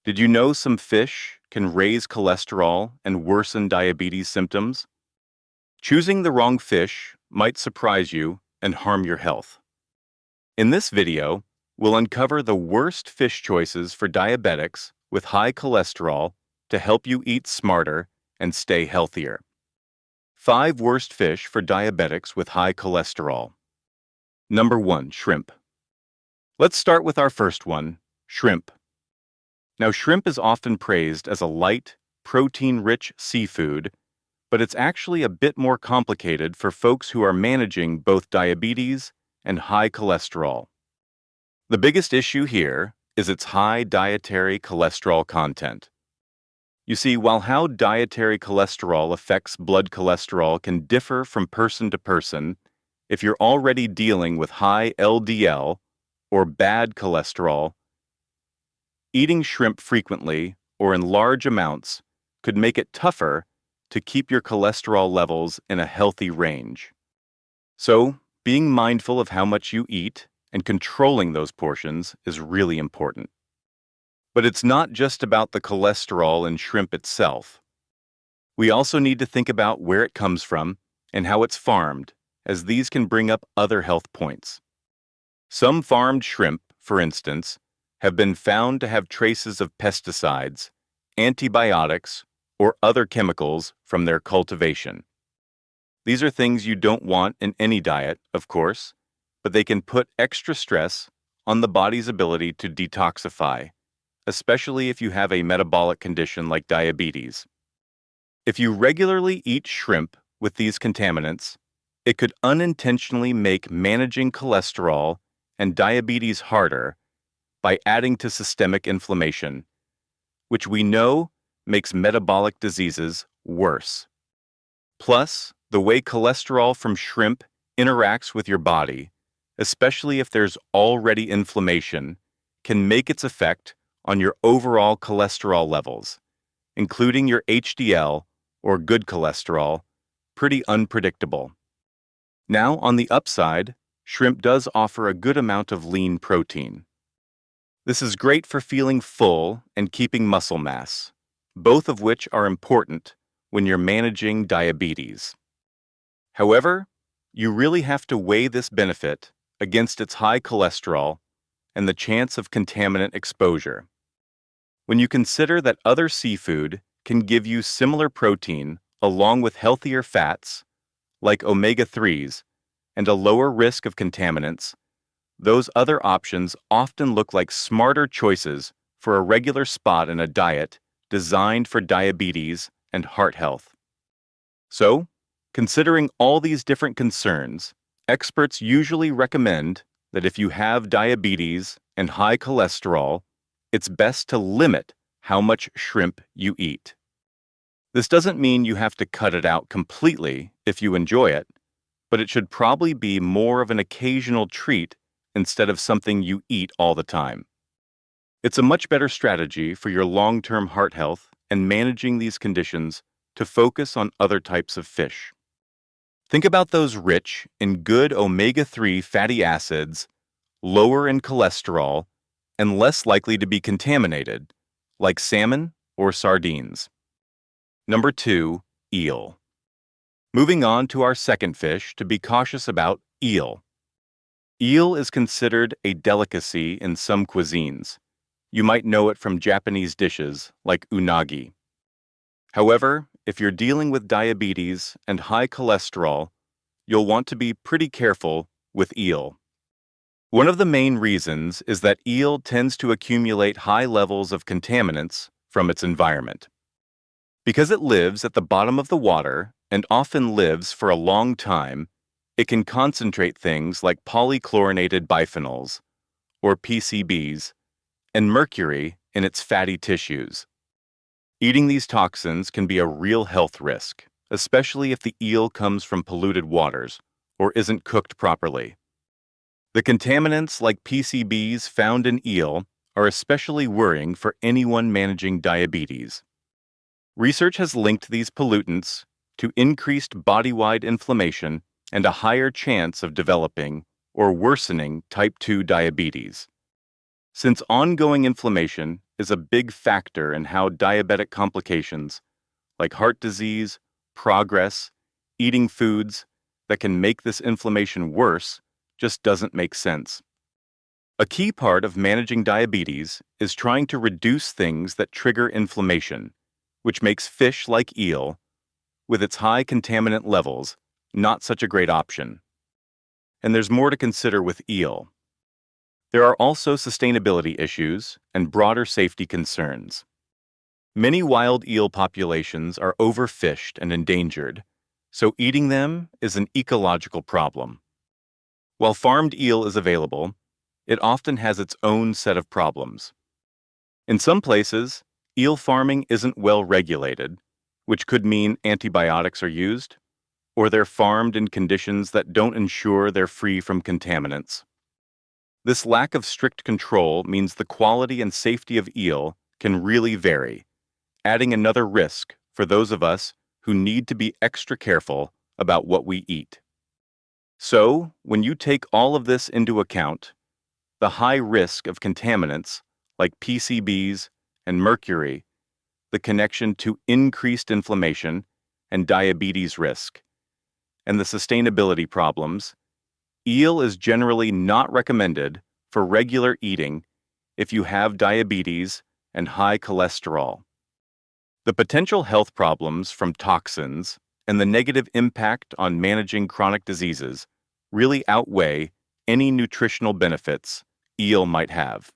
Did you know some fish can raise cholesterol and worsen diabetes symptoms? Choosing the wrong fish might surprise you and harm your health. In this video, we'll uncover the worst fish choices for diabetics with high cholesterol to help you eat smarter and stay healthier. 5 worst fish for diabetics with high cholesterol. Number 1, shrimp. Let's start with our first one, shrimp. Now, shrimp is often praised as a light, protein-rich seafood, but it's actually a bit more complicated for folks who are managing both diabetes and high cholesterol. The biggest issue here is its high dietary cholesterol content. You see, while how dietary cholesterol affects blood cholesterol can differ from person to person, if you're already dealing with high LDL or bad cholesterol, eating shrimp frequently or in large amounts could make it tougher to keep your cholesterol levels in a healthy range. So, being mindful of how much you eat and controlling those portions is really important. But it's not just about the cholesterol in shrimp itself. We also need to think about where it comes from and how it's farmed, as these can bring up other health points. Some farmed shrimp, for instance, have been found to have traces of pesticides, antibiotics, or other chemicals from their cultivation. These are things you don't want in any diet, of course, but they can put extra stress on the body's ability to detoxify, especially if you have a metabolic condition like diabetes. If you regularly eat shrimp with these contaminants, it could unintentionally make managing cholesterol and diabetes harder by adding to systemic inflammation, which we know makes metabolic diseases worse. Plus, the way cholesterol from shrimp interacts with your body, especially if there's already inflammation, can make its effect on your overall cholesterol levels, including your HDL or good cholesterol, pretty unpredictable. Now, on the upside, shrimp does offer a good amount of lean protein. This is great for feeling full and keeping muscle mass, both of which are important when you're managing diabetes. However, you really have to weigh this benefit against its high cholesterol and the chance of contaminant exposure. When you consider that other seafood can give you similar protein along with healthier fats, like omega-3s, and a lower risk of contaminants, those other options often look like smarter choices for a regular spot in a diet designed for diabetes and heart health. So, considering all these different concerns, experts usually recommend that if you have diabetes and high cholesterol, it's best to limit how much shrimp you eat. This doesn't mean you have to cut it out completely if you enjoy it, but it should probably be more of an occasional treat instead of something you eat all the time. It's a much better strategy for your long-term heart health and managing these conditions to focus on other types of fish. Think about those rich in good omega-3 fatty acids, lower in cholesterol, and less likely to be contaminated, like salmon or sardines. Number 2, eel. Moving on to our second fish to be cautious about, eel. Eel is considered a delicacy in some cuisines. You might know it from Japanese dishes like unagi. However, if you're dealing with diabetes and high cholesterol, you'll want to be pretty careful with eel. One of the main reasons is that eel tends to accumulate high levels of contaminants from its environment. Because it lives at the bottom of the water and often lives for a long time, it can concentrate things like polychlorinated biphenyls, or PCBs, and mercury in its fatty tissues. Eating these toxins can be a real health risk, especially if the eel comes from polluted waters or isn't cooked properly. The contaminants like PCBs found in eel are especially worrying for anyone managing diabetes. Research has linked these pollutants to increased body-wide inflammation and a higher chance of developing or worsening type 2 diabetes. Since ongoing inflammation is a big factor in how diabetic complications, like heart disease, progress, eating foods that can make this inflammation worse, just doesn't make sense. A key part of managing diabetes is trying to reduce things that trigger inflammation, which makes fish like eel, with its high contaminant levels, not such a great option. And there's more to consider with eel. There are also sustainability issues and broader safety concerns. Many wild eel populations are overfished and endangered, so eating them is an ecological problem. While farmed eel is available, it often has its own set of problems. In some places, eel farming isn't well regulated, which could mean antibiotics are used, or they're farmed in conditions that don't ensure they're free from contaminants. This lack of strict control means the quality and safety of eel can really vary, adding another risk for those of us who need to be extra careful about what we eat. So, when you take all of this into account, the high risk of contaminants like PCBs and mercury, the connection to increased inflammation and diabetes risk, and the sustainability problems, eel is generally not recommended for regular eating if you have diabetes and high cholesterol. The potential health problems from toxins and the negative impact on managing chronic diseases really outweigh any nutritional benefits eel might have.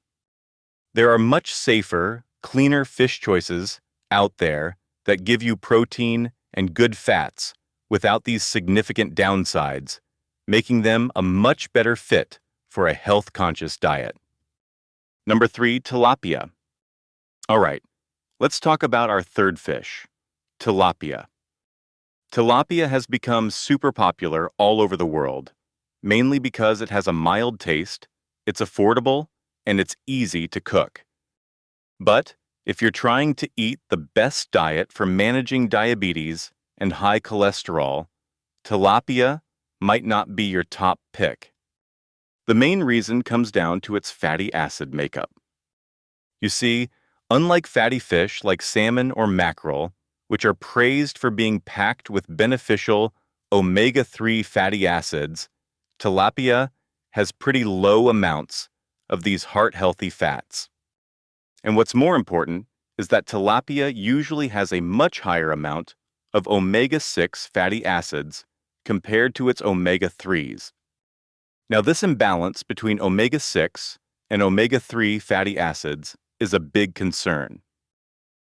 There are much safer, cleaner fish choices out there that give you protein and good fats without these significant downsides, making them a much better fit for a health-conscious diet. Number 3, tilapia. All right, let's talk about our third fish, tilapia. Tilapia has become super popular all over the world, mainly because it has a mild taste, it's affordable, and it's easy to cook. But if you're trying to eat the best diet for managing diabetes and high cholesterol, tilapia might not be your top pick. The main reason comes down to its fatty acid makeup. You see, unlike fatty fish like salmon or mackerel, which are praised for being packed with beneficial omega-3 fatty acids, tilapia has pretty low amounts of these heart-healthy fats. And what's more important is that tilapia usually has a much higher amount of omega-6 fatty acids compared to its omega-3s. Now, this imbalance between omega-6 and omega-3 fatty acids is a big concern.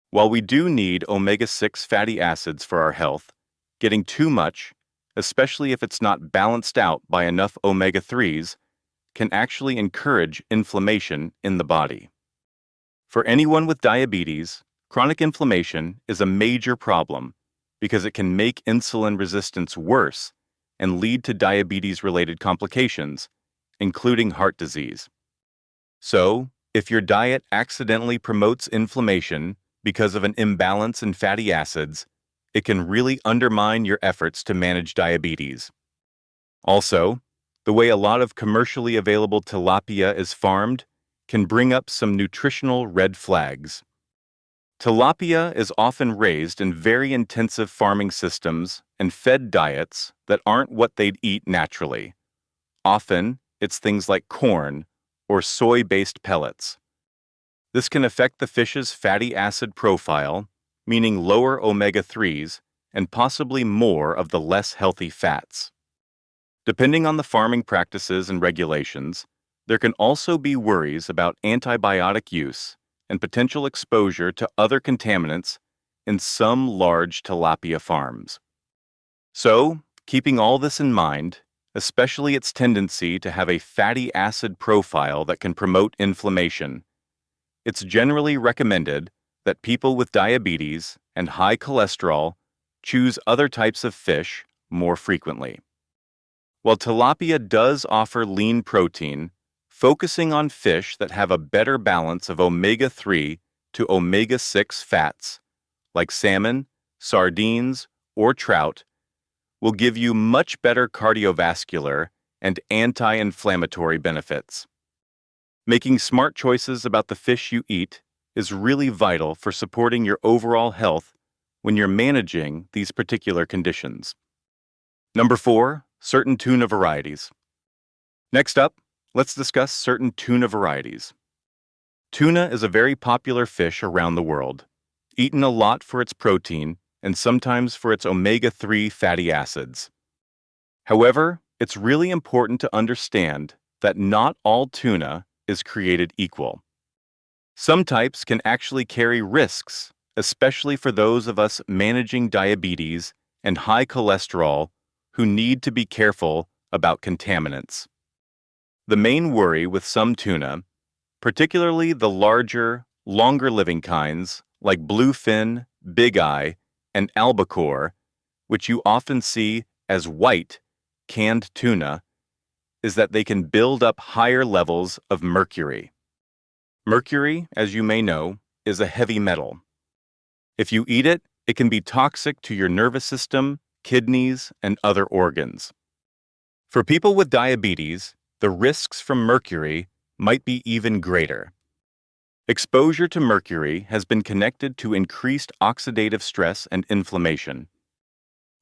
While we do need omega-6 fatty acids for our health, getting too much, especially if it's not balanced out by enough omega-3s, can actually encourage inflammation in the body. For anyone with diabetes, chronic inflammation is a major problem because it can make insulin resistance worse and lead to diabetes-related complications, including heart disease. So, if your diet accidentally promotes inflammation because of an imbalance in fatty acids, it can really undermine your efforts to manage diabetes. Also, the way a lot of commercially available tilapia is farmed can bring up some nutritional red flags. Tilapia is often raised in very intensive farming systems and fed diets that aren't what they'd eat naturally. Often, it's things like corn or soy-based pellets. This can affect the fish's fatty acid profile, meaning lower omega-3s and possibly more of the less healthy fats. Depending on the farming practices and regulations, there can also be worries about antibiotic use and potential exposure to other contaminants in some large tilapia farms. So, keeping all this in mind, especially its tendency to have a fatty acid profile that can promote inflammation, it's generally recommended that people with diabetes and high cholesterol choose other types of fish more frequently. While tilapia does offer lean protein, focusing on fish that have a better balance of omega-3 to omega-6 fats, like salmon, sardines, or trout, will give you much better cardiovascular and anti-inflammatory benefits. Making smart choices about the fish you eat is really vital for supporting your overall health when you're managing these particular conditions. Number 4, certain tuna varieties. Next up, let's discuss certain tuna varieties. Tuna is a very popular fish around the world, eaten a lot for its protein and sometimes for its omega-3 fatty acids. However, it's really important to understand that not all tuna is created equal. Some types can actually carry risks, especially for those of us managing diabetes and high cholesterol who need to be careful about contaminants. The main worry with some tuna, particularly the larger, longer-living kinds like bluefin, big eye, and albacore, which you often see as white, canned tuna, is that they can build up higher levels of mercury. Mercury, as you may know, is a heavy metal. If you eat it, it can be toxic to your nervous system, kidneys, and other organs. For people with diabetes, the risks from mercury might be even greater. Exposure to mercury has been connected to increased oxidative stress and inflammation.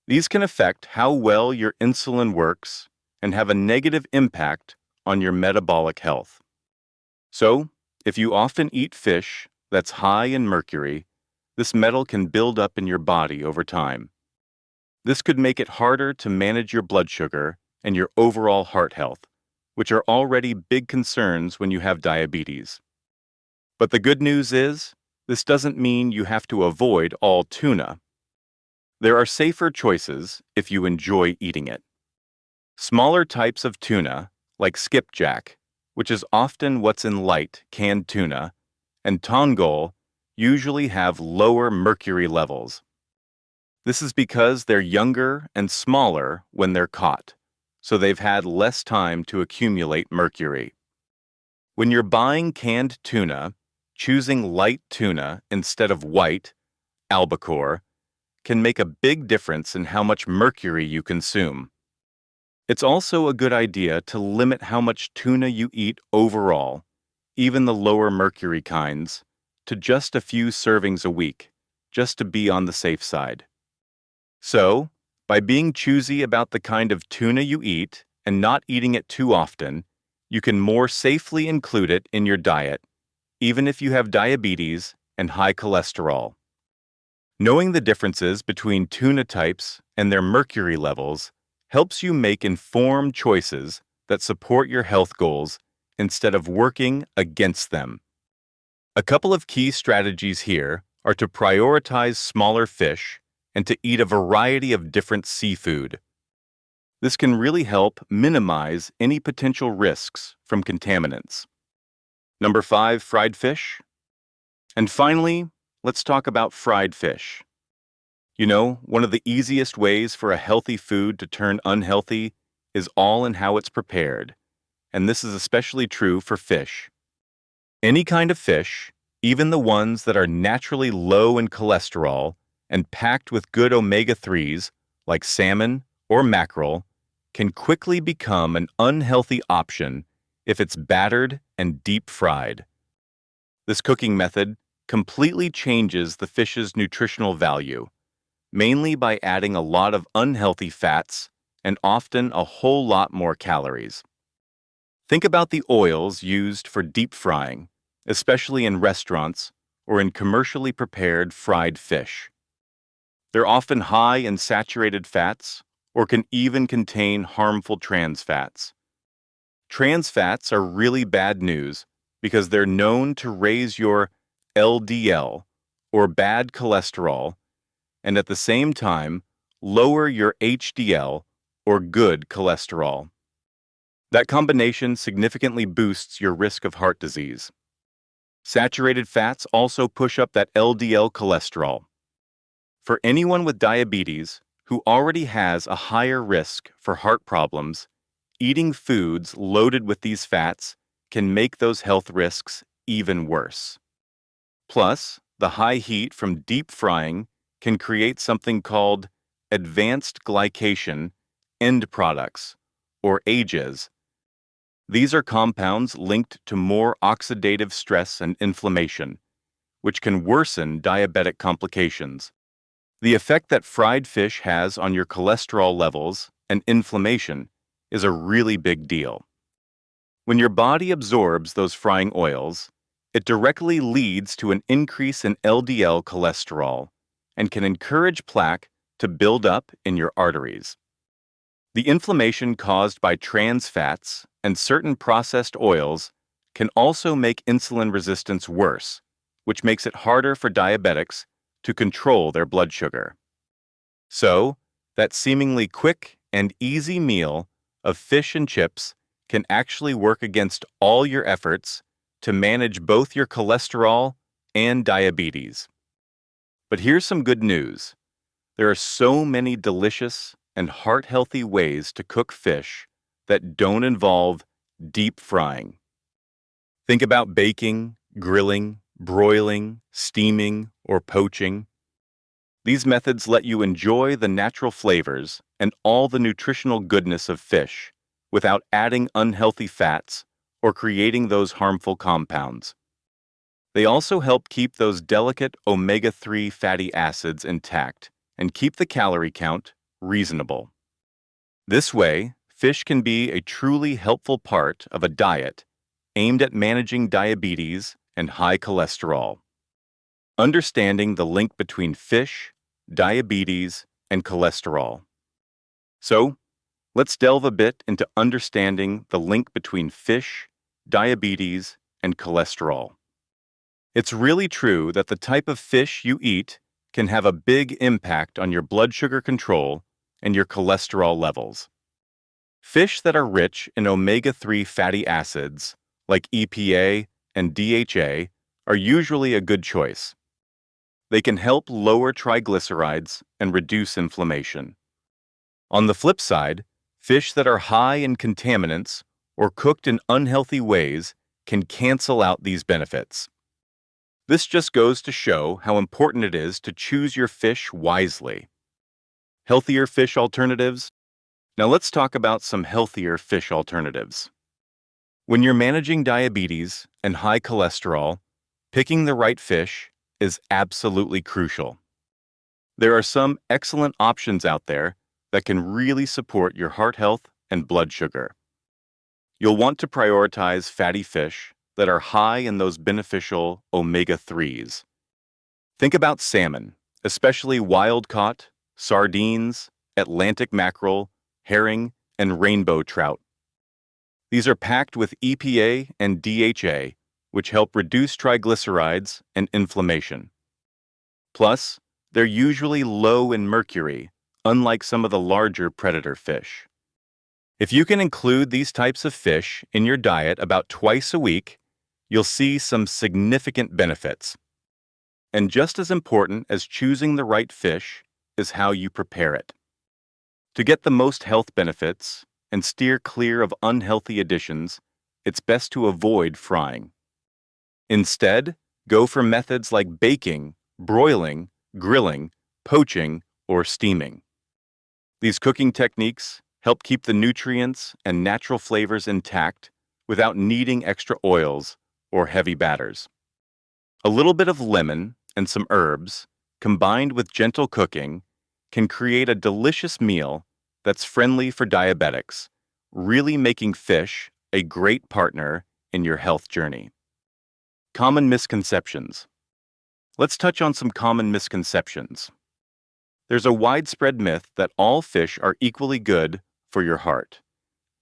These can affect how well your insulin works and have a negative impact on your metabolic health. So, if you often eat fish that's high in mercury, this metal can build up in your body over time. This could make it harder to manage your blood sugar and your overall heart health, which are already big concerns when you have diabetes. But the good news is, this doesn't mean you have to avoid all tuna. There are safer choices if you enjoy eating it. Smaller types of tuna, like skipjack, which is often what's in light canned tuna, and tongol usually have lower mercury levels. This is because they're younger and smaller when they're caught, so they've had less time to accumulate mercury. When you're buying canned tuna, choosing light tuna instead of white, albacore, can make a big difference in how much mercury you consume. It's also a good idea to limit how much tuna you eat overall, even the lower mercury kinds, to just a few servings a week, just to be on the safe side. So, by being choosy about the kind of tuna you eat and not eating it too often, you can more safely include it in your diet, even if you have diabetes and high cholesterol. Knowing the differences between tuna types and their mercury levels helps you make informed choices that support your health goals instead of working against them. A couple of key strategies here are to prioritize smaller fish and to eat a variety of different seafood. This can really help minimize any potential risks from contaminants. Number 5, fried fish. And finally, let's talk about fried fish. You know, one of the easiest ways for a healthy food to turn unhealthy is all in how it's prepared, and this is especially true for fish. Any kind of fish, even the ones that are naturally low in cholesterol and packed with good omega-3s, like salmon or mackerel, can quickly become an unhealthy option if it's battered and deep fried. This cooking method completely changes the fish's nutritional value, mainly by adding a lot of unhealthy fats and often a whole lot more calories. Think about the oils used for deep frying, especially in restaurants or in commercially prepared fried fish. They're often high in saturated fats or can even contain harmful trans fats. Trans fats are really bad news because they're known to raise your LDL, or bad cholesterol, and at the same time, lower your HDL, or good cholesterol. That combination significantly boosts your risk of heart disease. Saturated fats also push up that LDL cholesterol. For anyone with diabetes who already has a higher risk for heart problems, eating foods loaded with these fats can make those health risks even worse. Plus, the high heat from deep frying can create something called advanced glycation end products, or AGEs. These are compounds linked to more oxidative stress and inflammation, which can worsen diabetic complications. The effect that fried fish has on your cholesterol levels and inflammation is a really big deal. When your body absorbs those frying oils, it directly leads to an increase in LDL cholesterol and can encourage plaque to build up in your arteries. The inflammation caused by trans fats and certain processed oils can also make insulin resistance worse, which makes it harder for diabetics to control their blood sugar. So, that seemingly quick and easy meal of fish and chips can actually work against all your efforts to manage both your cholesterol and diabetes. But here's some good news. There are so many delicious and heart-healthy ways to cook fish that don't involve deep frying. Think about baking, grilling, broiling, steaming, or poaching. These methods let you enjoy the natural flavors and all the nutritional goodness of fish without adding unhealthy fats or creating those harmful compounds. They also help keep those delicate omega-3 fatty acids intact and keep the calorie count reasonable. This way, fish can be a truly helpful part of a diet aimed at managing diabetes and high cholesterol. Understanding the link between fish, diabetes, and cholesterol. So, let's delve a bit into understanding the link between fish, diabetes, and cholesterol. It's really true that the type of fish you eat can have a big impact on your blood sugar control and your cholesterol levels. Fish that are rich in omega-3 fatty acids, like EPA and DHA, are usually a good choice. They can help lower triglycerides and reduce inflammation. On the flip side, fish that are high in contaminants or cooked in unhealthy ways can cancel out these benefits. This just goes to show how important it is to choose your fish wisely. Healthier fish alternatives? Now let's talk about some healthier fish alternatives. When you're managing diabetes and high cholesterol, picking the right fish is absolutely crucial. There are some excellent options out there that can really support your heart health and blood sugar. You'll want to prioritize fatty fish that are high in those beneficial omega-3s. Think about salmon, especially wild-caught, sardines, Atlantic mackerel, herring, and rainbow trout. These are packed with EPA and DHA, which help reduce triglycerides and inflammation. Plus, they're usually low in mercury, unlike some of the larger predator fish. If you can include these types of fish in your diet about twice a week, you'll see some significant benefits. And just as important as choosing the right fish is how you prepare it. To get the most health benefits and steer clear of unhealthy additions, it's best to avoid frying. Instead, go for methods like baking, broiling, grilling, poaching, or steaming. These cooking techniques help keep the nutrients and natural flavors intact without needing extra oils or heavy batters. A little bit of lemon and some herbs, combined with gentle cooking, can create a delicious meal that's friendly for diabetics, really making fish a great partner in your health journey. Common misconceptions. Let's touch on some common misconceptions. There's a widespread myth that all fish are equally good for your heart,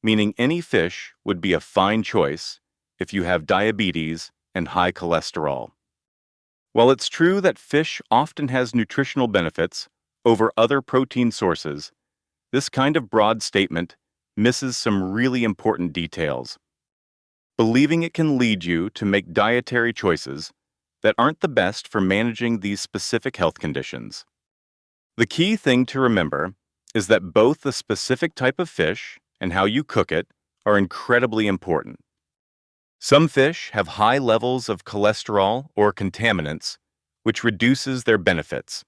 meaning any fish would be a fine choice if you have diabetes and high cholesterol. While it's true that fish often has nutritional benefits over other protein sources, this kind of broad statement misses some really important details. Believing it can lead you to make dietary choices that aren't the best for managing these specific health conditions. The key thing to remember is that both the specific type of fish and how you cook it are incredibly important. Some fish have high levels of cholesterol or contaminants, which reduces their benefits.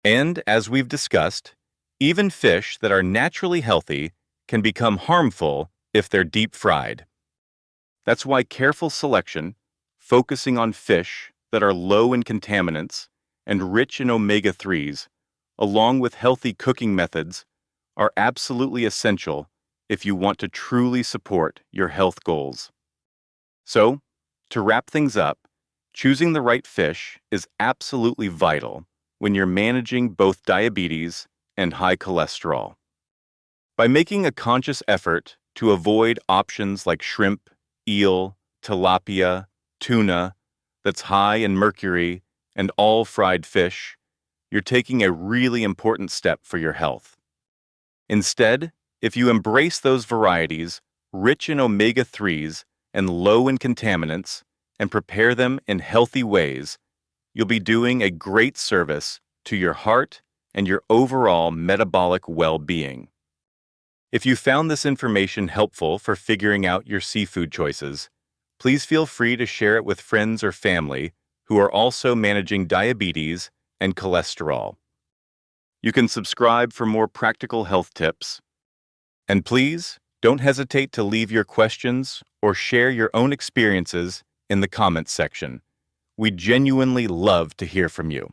And as we've discussed, even fish that are naturally healthy can become harmful if they're deep fried. That's why careful selection, focusing on fish that are low in contaminants and rich in omega-3s, along with healthy cooking methods, are absolutely essential if you want to truly support your health goals. So, to wrap things up, choosing the right fish is absolutely vital when you're managing both diabetes and high cholesterol. By making a conscious effort to avoid options like shrimp, eel, tilapia, tuna, that's high in mercury, and all fried fish, you're taking a really important step for your health. Instead, if you embrace those varieties rich in omega-3s and low in contaminants and prepare them in healthy ways, you'll be doing a great service to your heart and your overall metabolic well-being. If you found this information helpful for figuring out your seafood choices, please feel free to share it with friends or family who are also managing diabetes and cholesterol. You can subscribe for more practical health tips. And please, don't hesitate to leave your questions or share your own experiences in the comments section. We genuinely love to hear from you.